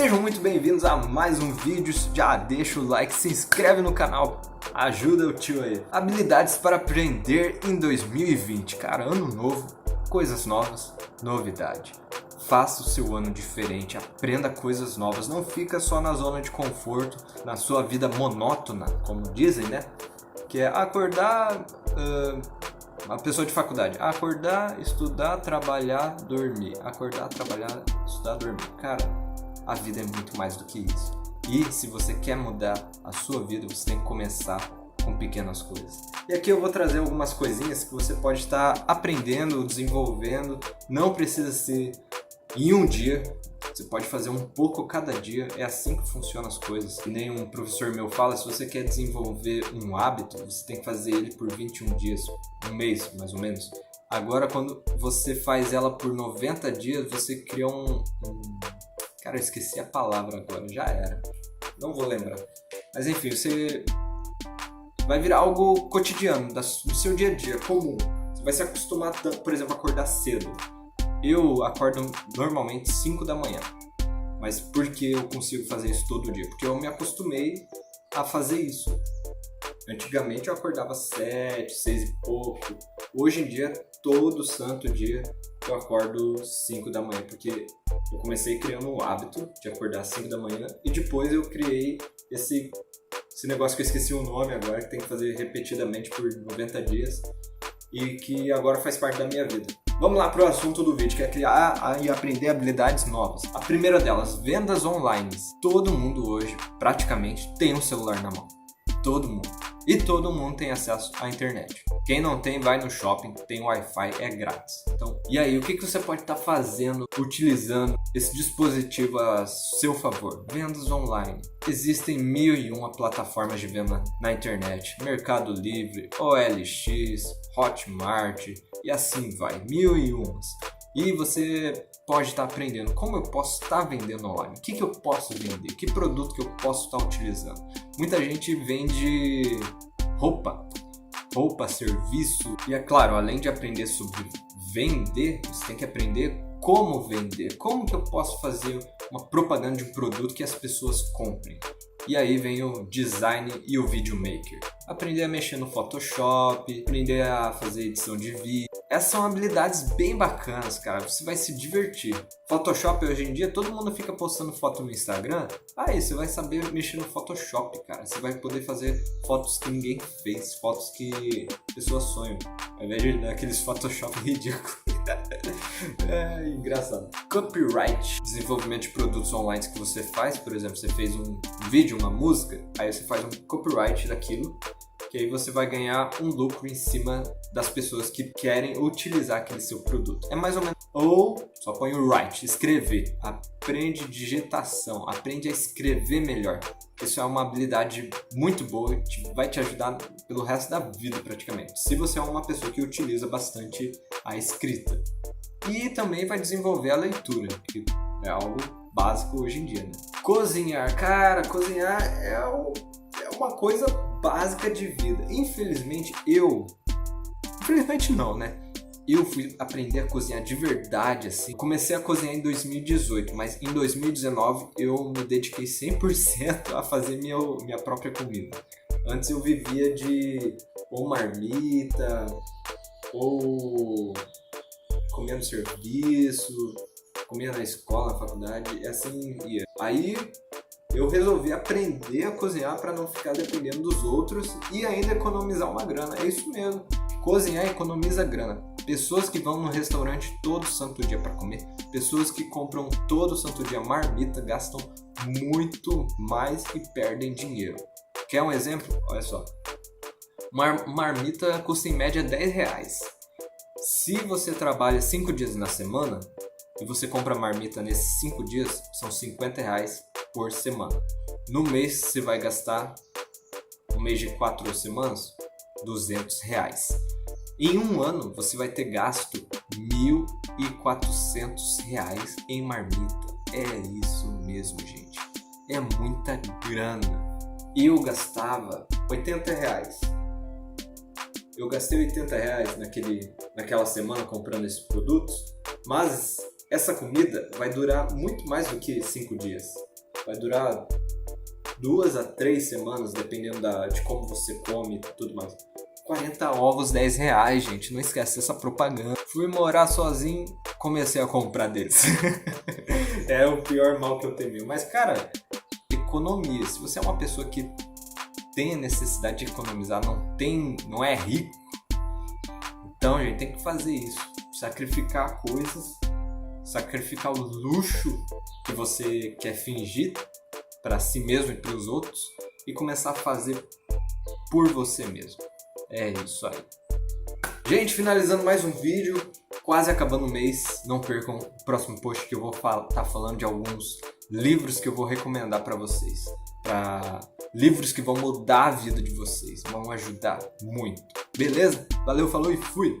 Sejam muito bem-vindos a mais um vídeo. Já deixa o like, se inscreve no canal, ajuda o tio aí. Habilidades para aprender em 2020. Cara, ano novo, coisas novas, novidade. Faça o seu ano diferente, aprenda coisas novas. Não fica só na zona de conforto, na sua vida monótona, como dizem, né? Que é acordar, uma pessoa de faculdade, acordar, estudar, trabalhar, dormir. Acordar, trabalhar, estudar, dormir. Cara, a vida é muito mais do que isso. E se você quer mudar a sua vida, você tem que começar com pequenas coisas. E aqui eu vou trazer algumas coisinhas que você pode estar aprendendo, desenvolvendo. Não precisa ser em um dia. Você pode fazer um pouco cada dia. É assim que funcionam as coisas. Que nem um professor meu fala, se você quer desenvolver um hábito, você tem que fazer ele por 21 dias, um mês mais ou menos. Agora, quando você faz ela por 90 dias, você cria Cara, eu esqueci a palavra agora, já era. Não vou lembrar. Mas enfim, você vai virar algo cotidiano, do seu dia a dia, comum. Você vai se acostumar, por exemplo, a acordar cedo. Eu acordo normalmente 5 da manhã. Mas por que eu consigo fazer isso todo dia? Porque eu me acostumei a fazer isso. Antigamente eu acordava 7, 6 e pouco. Hoje em dia, todo santo dia, eu acordo 5 da manhã. Porque eu comecei criando o hábito de acordar às 5 da manhã. E depois eu criei esse negócio que eu esqueci o nome agora, que tem que fazer repetidamente por 90 dias. E que agora faz parte da minha vida. Vamos lá para o assunto do vídeo, que é criar e aprender habilidades novas. A primeira delas, vendas online. Todo mundo hoje, praticamente, tem um celular na mão. Todo mundo. E todo mundo tem acesso à internet. Quem não tem, vai no shopping, tem Wi-Fi, é grátis. Então, e aí, o que você pode estar fazendo, utilizando esse dispositivo a seu favor? Vendas online. Existem 1001 plataformas de venda na internet. Mercado Livre, OLX, Hotmart e assim vai. 1001. E você pode estar aprendendo como eu posso estar vendendo online. O que eu posso vender? Que produto que eu posso estar utilizando? Muita gente vende roupa, serviço. E é claro, além de aprender sobre vender, você tem que aprender como vender. Como que eu posso fazer uma propaganda de um produto que as pessoas comprem? E aí vem o design e o videomaker. Aprender a mexer no Photoshop, aprender a fazer edição de vídeo. Essas são habilidades bem bacanas, cara. Você vai se divertir. Photoshop hoje em dia, todo mundo fica postando foto no Instagram. Aí você vai saber mexer no Photoshop, cara. Você vai poder fazer fotos que ninguém fez, fotos que pessoas sonham. Ao invés de daqueles Photoshop ridículos. É engraçado. Copyright, desenvolvimento de produtos online que você faz. Por exemplo, você fez um vídeo, uma música, aí você faz um copyright daquilo, que aí você vai ganhar um lucro em cima das pessoas que querem utilizar aquele seu produto. É mais ou menos... Ou só põe o write, escrever. Aprende digitação, aprende a escrever melhor. Isso é uma habilidade muito boa que vai te ajudar pelo resto da vida praticamente. Se você é uma pessoa que utiliza bastante a escrita. E também vai desenvolver a leitura, que é algo básico hoje em dia, né? Cozinhar. Cara, cozinhar é uma coisa básica de vida. Infelizmente não, né? Eu fui aprender a cozinhar de verdade, assim. Comecei a cozinhar em 2018, mas em 2019 eu me dediquei 100% a fazer minha própria comida. Antes eu vivia de ou marmita, ou comendo serviço, comia na escola, na faculdade, e assim ia. Aí eu resolvi aprender a cozinhar para não ficar dependendo dos outros e ainda economizar uma grana. É isso mesmo. Cozinhar economiza grana. Pessoas que vão no restaurante todo santo dia para comer, pessoas que compram todo santo dia marmita, gastam muito mais e perdem dinheiro. Quer um exemplo? Olha só. Marmita custa em média R$10. Se você trabalha 5 dias na semana e você compra marmita nesses 5 dias, são R$50 por semana. No mês você vai gastar, um mês de 4 semanas, R$200. Em um ano você vai ter gasto R$1.400 em marmita. É isso mesmo, gente. É muita grana. Eu gastava R$80. Eu gastei R$80 naquela semana comprando esses produtos, mas essa comida vai durar muito mais do que 5 dias. vai durar 2 a 3 semanas, dependendo de como você come e tudo mais. 40 ovos, R$10, gente. Não esquece essa propaganda. Fui morar sozinho, comecei a comprar deles. É o pior mal que eu temi. Mas, cara, economia. Se você é uma pessoa que tem a necessidade de economizar, não é rico, então, gente, tem que fazer isso. Sacrificar coisas, sacrificar o luxo que você quer fingir para si mesmo e para os outros e começar a fazer por você mesmo. É isso aí. Gente, finalizando mais um vídeo, quase acabando o mês. Não percam o próximo post que eu vou estar falando de alguns livros que eu vou recomendar para vocês. Livros que vão mudar a vida de vocês, vão ajudar muito. Beleza? Valeu, falou e fui!